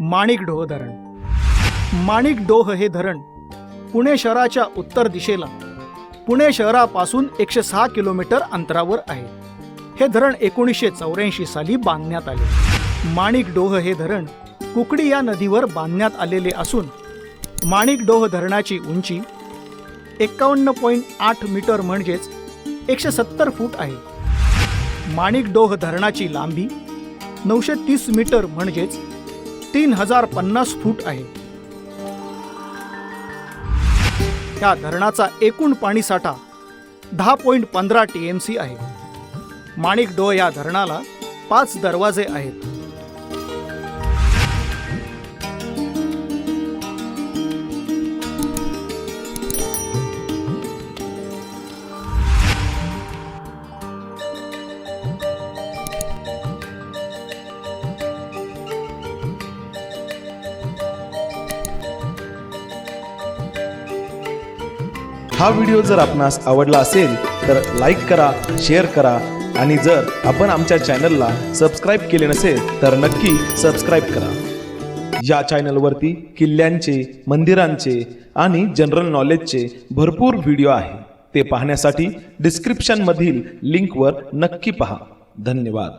माणिकडोह धरण। माणिकडोह हे धरण पुणे शहराच्या उत्तर दिशेला पुणे शहरापासून 106 किलोमीटर अंतरावर आहे। हे धरण 1984 साली बांधण्यात आले। माणिकडोह हे धरण कुकडी या नदीवर बांधण्यात आलेले असून माणिकडोह धरणाची उंची 51.8 मीटर म्हणजेच 170 फूट आहे। माणिकडोह धरणाची लांबी 930 मीटर म्हणजेच 3050 फूट आहे। या धरणाचा एकूण पाणीसाठा 10.15 TMC आहे। माणिकडोह या धरणाला 5 दरवाजे आहेत। हा व्हिडिओ जर आपणास आवडला असेल तर लाईक करा, शेअर करा आणि जर आपण आमच्या चॅनलला सबस्क्राईब केले नसेल तर नक्की सबस्क्राईब करा। या चॅनलवरती किल्ल्यांचे, मंदिरांचे आणि जनरल नॉलेजचे भरपूर व्हिडिओ आहे। ते पाहण्यासाठी डिस्क्रिप्शनमधील लिंकवर नक्की पहा। धन्यवाद।